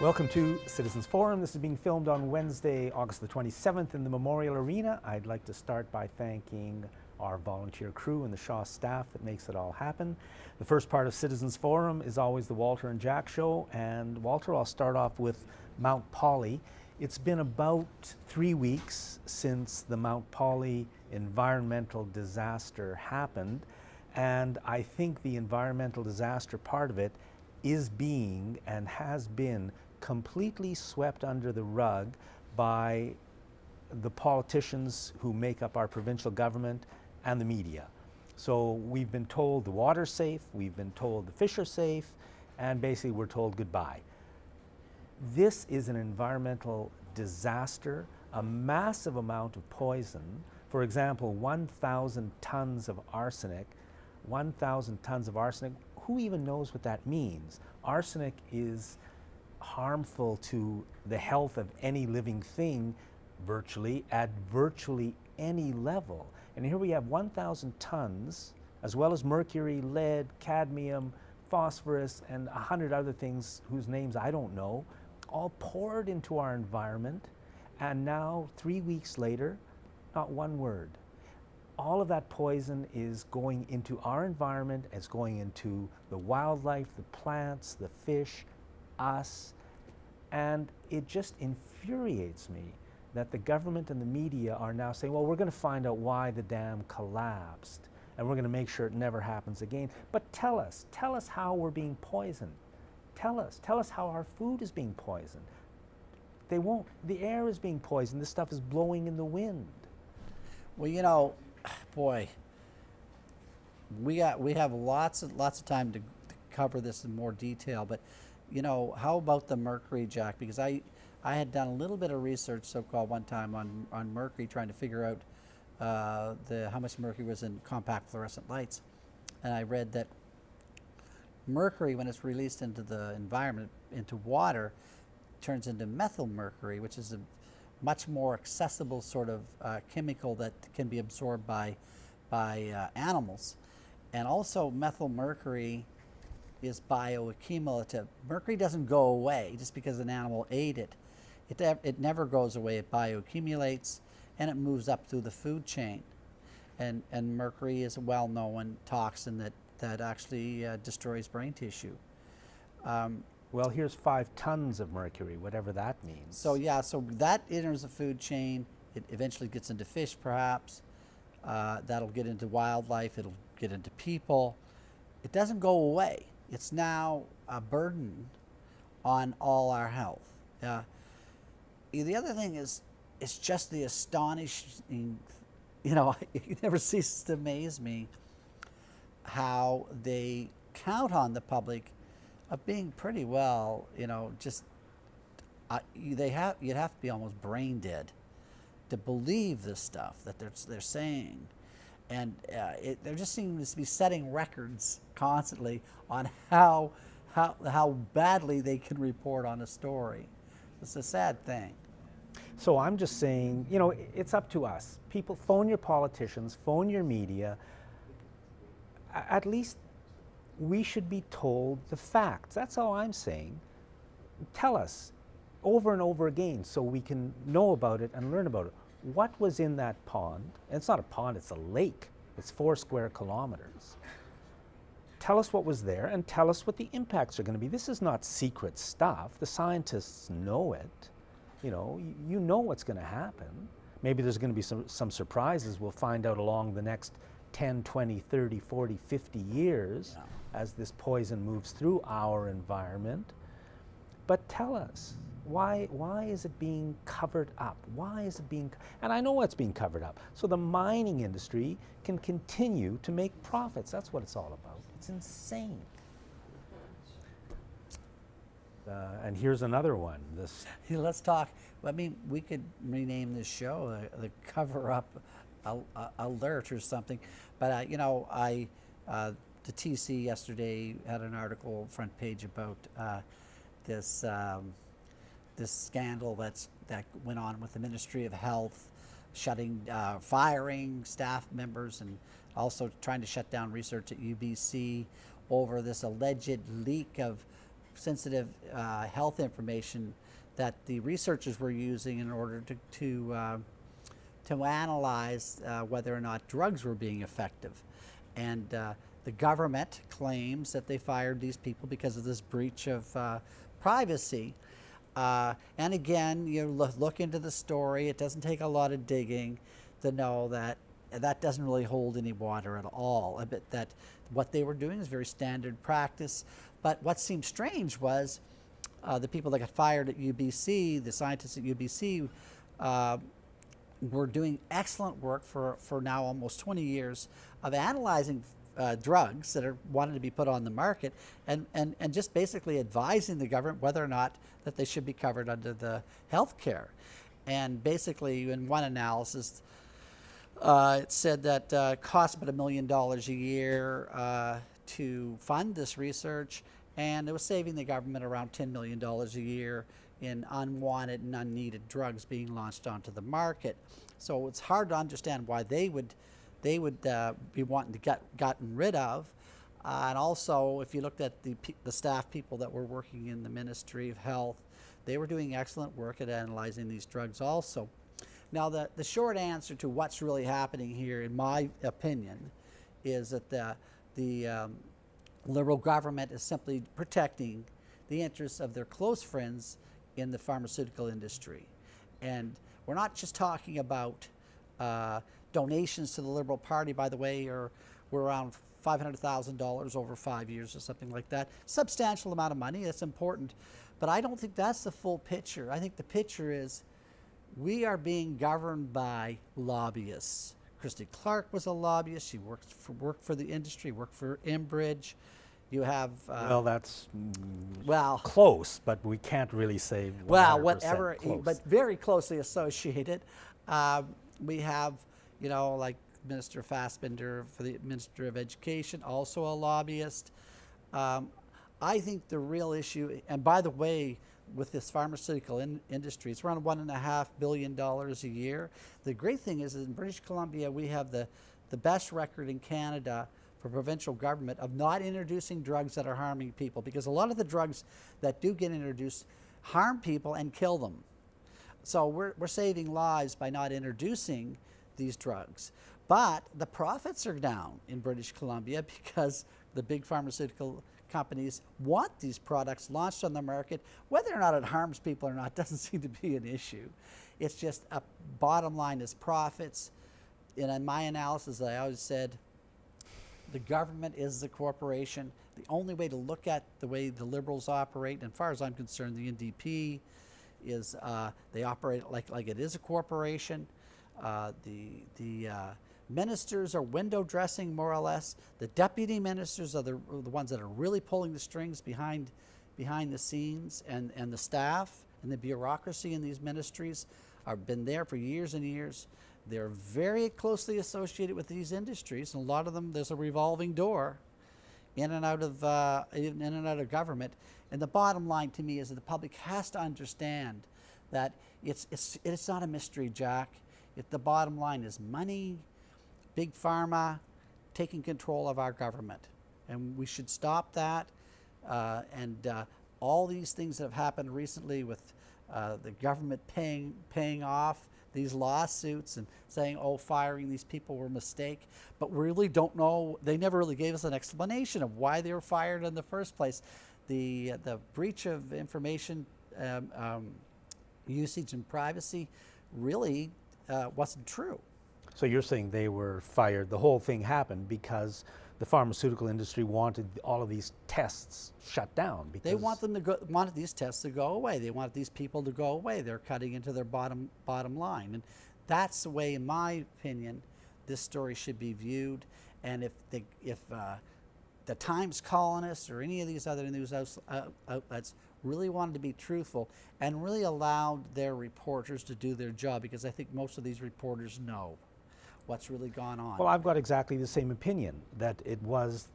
Welcome to Citizens Forum. This is being filmed on Wednesday, August the 27th in the Memorial Arena. I'd like to start by thanking our volunteer crew and the Shaw staff that makes it all happen. The first part of Citizens Forum is always the Walter and Jack show. And Walter, I'll start off with Mount Polly. It's been about 3 weeks since the Mount Polly environmental disaster happened. And I think the environmental disaster part of it is being and has been completely swept under the rug by the politicians who make up our provincial government and the media. So we've been told the water's safe, we've been told the fish are safe, and basically we're told goodbye. This is an environmental disaster, a massive amount of poison. For example, 1,000 tons of arsenic. 1,000 tons of arsenic. Who even knows what that means? Arsenic is harmful to the health of any living thing virtually at virtually any level. And here we have 1,000 tons, as well as mercury, lead, cadmium, phosphorus, and 100 other things whose names I don't know, all poured into our environment. And now, 3 weeks later, not one word. All of that poison is going into our environment, it's going into the wildlife, the plants, the fish, us, and it just infuriates me that the government and the media are now saying, well, we're going to find out why the dam collapsed, and we're going to make sure it never happens again. But tell us how we're being poisoned. Tell us how our food is being poisoned. They won't. The air is being poisoned. This stuff is blowing in the wind. Well, you know, boy, we have lots of time to cover this in more detail, but you know, how about the mercury, Jack? Because I had done a little bit of research, so-called one time, on mercury, trying to figure out how much mercury was in compact fluorescent lights, and I read that mercury, when it's released into the environment, into water, turns into methyl mercury, which is a much more accessible sort of chemical that can be absorbed by animals. And also methyl mercury is bioaccumulative. Mercury doesn't go away just because an animal ate it. It never goes away. It bioaccumulates and it moves up through the food chain. And mercury is a well-known toxin that actually destroys brain tissue. Well, here's 5 tons of mercury, whatever that means. So yeah, so that enters the food chain. It eventually gets into fish, perhaps. That'll get into wildlife. It'll get into people. It doesn't go away. It's now a burden on all our health. The other thing is, it's just the astonishing, you know, it never ceases to amaze me how they count on the public of being pretty well, you know, just you'd have to be almost brain dead to believe this stuff that they're saying, and they're just seeming to be setting records constantly on how badly they can report on a story. It's a sad thing. So I'm just saying, you know, it's up to us. People, phone your politicians, phone your media. At least we should be told the facts. That's all I'm saying. Tell us over and over again so we can know about it and learn about it. What was in that pond? And it's not a pond, it's a lake. It's 4 square kilometers. Tell us what was there and tell us what the impacts are going to be. This is not secret stuff. The scientists know it. You know what's going to happen. Maybe there's going to be some surprises we'll find out along the next 10, 20, 30, 40, 50 years as this poison moves through our environment. But tell us, why is it being covered up? Why is it being, and I know what's being covered up. So the mining industry can continue to make profits. That's what it's all about. It's insane. And here's another one. Let's talk. I mean, we could rename this show the Cover-Up Alert or something. But you know, the TC yesterday had an article front page about this scandal that went on with the Ministry of Health, firing staff members, and also trying to shut down research at UBC over this alleged leak of sensitive health information that the researchers were using in order to analyze whether or not drugs were being effective. And the government claims that they fired these people because of this breach of privacy. And again, you look into the story. It doesn't take a lot of digging to know that that doesn't really hold any water at all. I bet that what they were doing is very standard practice. But what seemed strange was the people that got fired at UBC, the scientists at UBC, were doing excellent work for now almost 20 years of analyzing drugs that are wanted to be put on the market and just basically advising the government whether or not that they should be covered under the health care. And basically in one analysis, it said that it cost about $1 million a year to fund this research, and it was saving the government around $10 million a year in unwanted and unneeded drugs being launched onto the market. So it's hard to understand why they would be wanting to get gotten rid of. And also, if you looked at the staff people that were working in the Ministry of Health, they were doing excellent work at analyzing these drugs also. Now, the short answer to what's really happening here, in my opinion, is that the Liberal government is simply protecting the interests of their close friends in the pharmaceutical industry. And we're not just talking about donations to the Liberal Party, by the way, we're around $500,000 over 5 years or something like that. Substantial amount of money, that's important. But I don't think that's the full picture. I think the picture is we are being governed by lobbyists. Christy Clark was a lobbyist. She worked for the industry, worked for Enbridge. You have well, that's well close, but we can't really say 100% well, whatever, close. but very closely associated. We have, like Minister Fassbender for the Minister of Education, also a lobbyist. I think the real issue, and by the way, with this pharmaceutical industry, it's around $1.5 billion a year. The great thing is in British Columbia, we have the best record in Canada for provincial government of not introducing drugs that are harming people, because a lot of the drugs that do get introduced harm people and kill them. So we're saving lives by not introducing these drugs. But the profits are down in British Columbia because the big pharmaceutical companies want these products launched on the market. Whether or not it harms people or not doesn't seem to be an issue. It's just a bottom line is profits. And in my analysis, I always said the government is the corporation. The only way to look at the way the Liberals operate, and as far as I'm concerned, the NDP, is they operate like it is a corporation. The ministers are window dressing, more or less. The deputy ministers are the ones that are really pulling the strings behind the scenes, and the staff and the bureaucracy in these ministries have been there for years and years. They're very closely associated with these industries, and a lot of them, there's a revolving door in and out of government. And the bottom line to me is that the public has to understand that it's not a mystery, Jack. The bottom line is money, big pharma taking control of our government, and we should stop that. All these things that have happened recently with the government paying off these lawsuits and saying, oh, firing these people were a mistake, but we really don't know. They never really gave us an explanation of why they were fired in the first place. The breach of information usage and privacy really wasn't true. So you're saying they were fired, the whole thing happened because the pharmaceutical industry wanted all of these tests shut down. Because they wanted these tests to go away. They wanted these people to go away. They're cutting into their bottom line. And that's the way, in my opinion, this story should be viewed. And if the Times columnists or any of these other news outlets really wanted to be truthful and really allowed their reporters to do their job, because I think most of these reporters know what's really gone on. Well, I've got exactly the same opinion, that it was,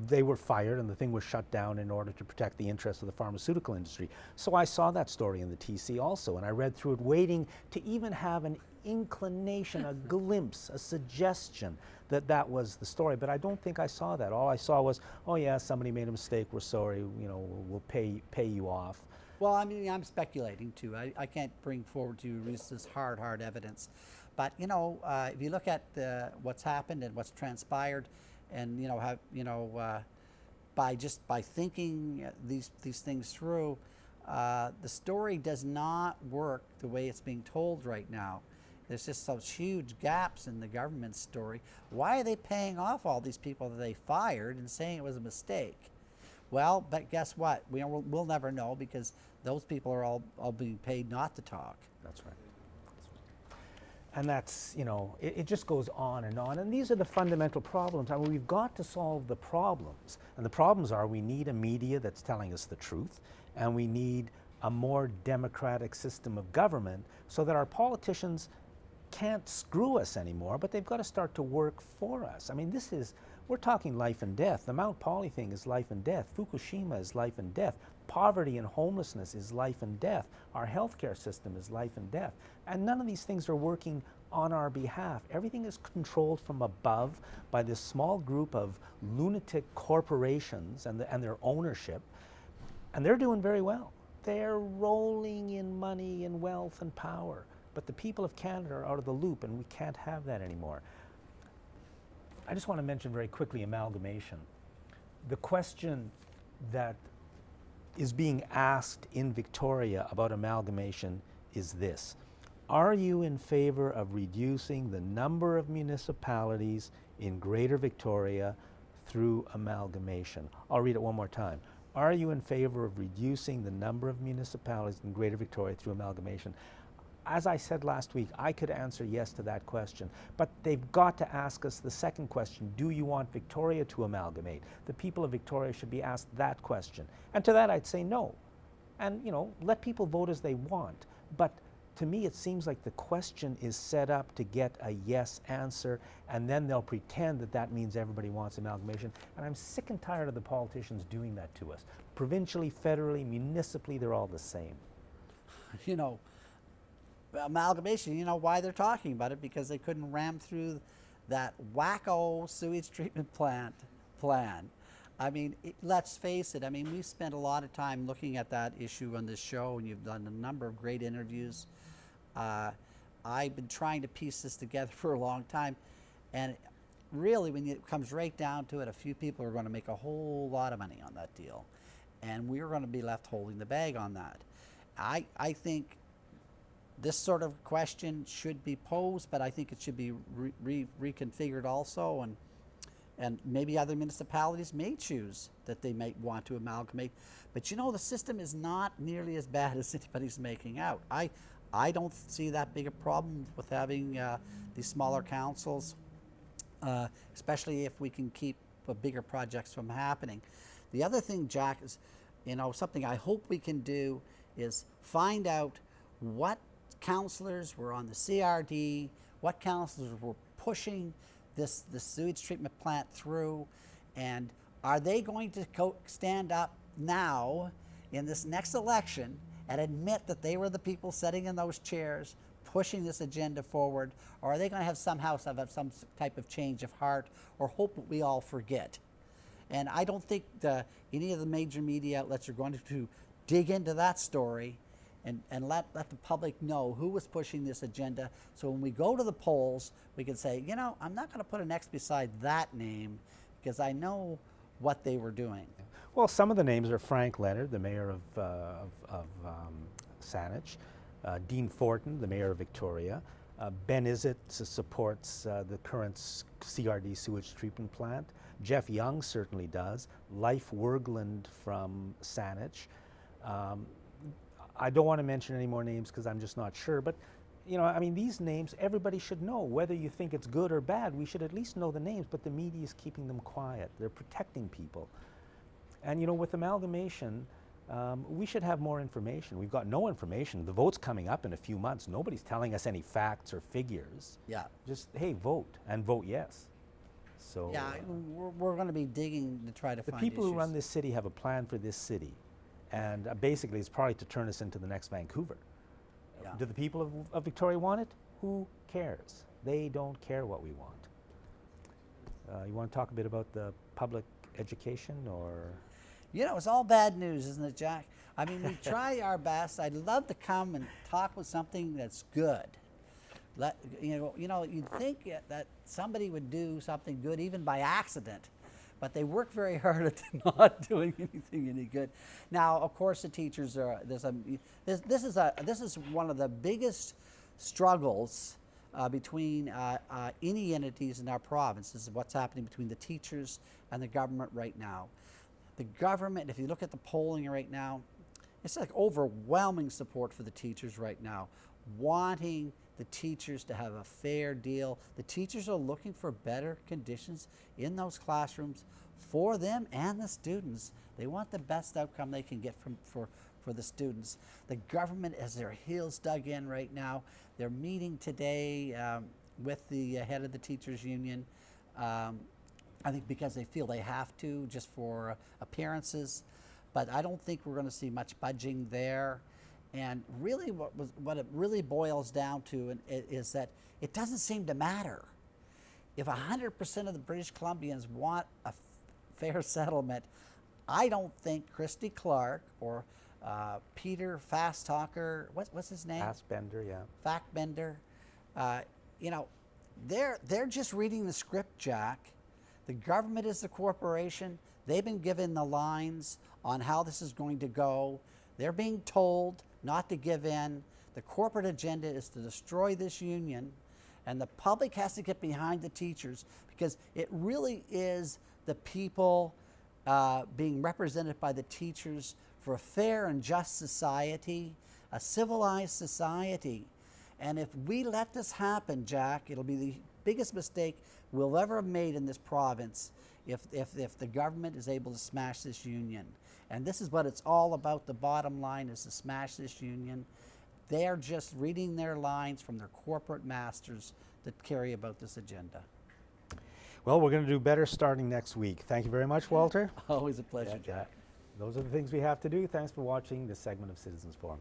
they were fired and the thing was shut down in order to protect the interests of the pharmaceutical industry. So I saw that story in the TC also, and I read through it waiting to even have inclination, a glimpse, a suggestion that that was the story, but I don't think I saw that. All I saw was, oh yeah, somebody made a mistake, we're sorry, you know, we'll pay you off. Well, I mean, I'm speculating too. I can't bring forward to you this hard evidence. But, you know, if you look at what's happened and what's transpired, and, you know, how, you know, by thinking these things through, the story does not work the way it's being told right now. There's just those huge gaps in the government's story. Why are they paying off all these people that they fired and saying it was a mistake? Well, but guess what? We'll never know, because those people are all being paid not to talk. That's right. And that's, you know, it just goes on. And these are the fundamental problems. I mean, we've got to solve the problems. And the problems are, we need a media that's telling us the truth, and we need a more democratic system of government so that our politicians can't screw us anymore, but they've got to start to work for us. I mean, we're talking life and death. The Mount Poly thing is life and death. Fukushima is life and death. Poverty and homelessness is life and death. Our healthcare system is life and death. And none of these things are working on our behalf. Everything is controlled from above by this small group of lunatic corporations and their ownership. And they're doing very well. They're rolling in money and wealth and power. But the people of Canada are out of the loop, and we can't have that anymore. I just want to mention very quickly amalgamation. The question that is being asked in Victoria about amalgamation is this: are you in favor of reducing the number of municipalities in Greater Victoria through amalgamation? I'll read it one more time. Are you in favor of reducing the number of municipalities in Greater Victoria through amalgamation? As I said last week, I could answer yes to that question, but they've got to ask us the second question: do you want Victoria to amalgamate? The people of Victoria should be asked that question. And to that I'd say no. And, you know, let people vote as they want. But to me, it seems like the question is set up to get a yes answer, and then they'll pretend that that means everybody wants amalgamation. And I'm sick and tired of the politicians doing that to us. Provincially, federally, municipally, they're all the same. You know, amalgamation, you know why they're talking about it? Because they couldn't ram through that wacko sewage treatment plant plan. I mean, let's face it, I mean, we've spent a lot of time looking at that issue on this show, and you've done a number of great interviews. I've been trying to piece this together for a long time, and really, when it comes right down to it, a few people are going to make a whole lot of money on that deal, and we're going to be left holding the bag on that. I think this sort of question should be posed, but I think it should be reconfigured also, and maybe other municipalities may choose that they might want to amalgamate. But you know, the system is not nearly as bad as anybody's making out. I don't see that big a problem with having these smaller councils, especially if we can keep bigger projects from happening. The other thing, Jack, is, you know, something I hope we can do is find out what councillors were on the CRD, what councillors were pushing the sewage treatment plant through, and are they going to stand up now in this next election and admit that they were the people sitting in those chairs pushing this agenda forward, or are they going to have some type of change of heart, or hope that we all forget? And I don't think any of the major media outlets are going to dig into that story and let the public know who was pushing this agenda, so when we go to the polls, we can say, you know, I'm not going to put an X beside that name because I know what they were doing. Well, some of the names are Frank Leonard, the mayor of Saanich, Dean Fortin, the mayor of Victoria, Ben Izzet supports the current CRD sewage treatment plant. Jeff Young certainly does. Leif Wergeland from Saanich. I don't want to mention any more names because I'm just not sure, but you know, I mean, these names everybody should know. Whether you think it's good or bad, we should at least know the names, but the media is keeping them quiet. They're protecting people. And you know, with amalgamation, we should have more information. We've got no information. The vote's coming up in a few months. Nobody's telling us any facts or figures. Yeah. Just, hey, vote, and vote yes. So yeah, we're going to be digging to try to find the people issues. who run this city have a plan for this city. And basically, it's probably to turn us into the next Vancouver. Yeah. Do the people of Victoria want it? Who cares? They don't care what we want. You want to talk a bit about the public education, or? You know, it's all bad news, isn't it, Jack? I mean, we try our best. I'd love to come and talk with something that's good. You'd think that somebody would do something good even by accident, but they work very hard at not doing anything any good. Now, of course, the teachers are. This is one of the biggest struggles between any entities in our province. This is what's happening between the teachers and the government right now. The government, if you look at the polling right now, it's like overwhelming support for the teachers right now, wanting the teachers to have a fair deal. The teachers are looking for better conditions in those classrooms for them and the students. They want the best outcome they can get for the students. The government has their heels dug in right now. They're meeting today with the head of the teachers union. I think because they feel they have to, just for appearances. But I don't think we're going to see much budging there. And really what it really boils down to is that it doesn't seem to matter. If 100% of the British Columbians want a fair settlement, I don't think Christy Clark or Peter Fasttalker, what's his name? Fassbender, yeah. Fackbender, they're just reading the script, Jack. The government is the corporation. They've been given the lines on how this is going to go. They're being told not to give in. The corporate agenda is to destroy this union, and the public has to get behind the teachers, because it really is the people being represented by the teachers for a fair and just society, a civilized society. And if we let this happen, Jack, it'll be the biggest mistake we'll ever have made in this province if the government is able to smash this union. And this is what it's all about. The bottom line is to smash this union. They're just reading their lines from their corporate masters that carry about this agenda. Well, we're going to do better starting next week. Thank you very much, Walter. Always a pleasure, Jack. Those are the things we have to do. Thanks for watching this segment of Citizens Forum.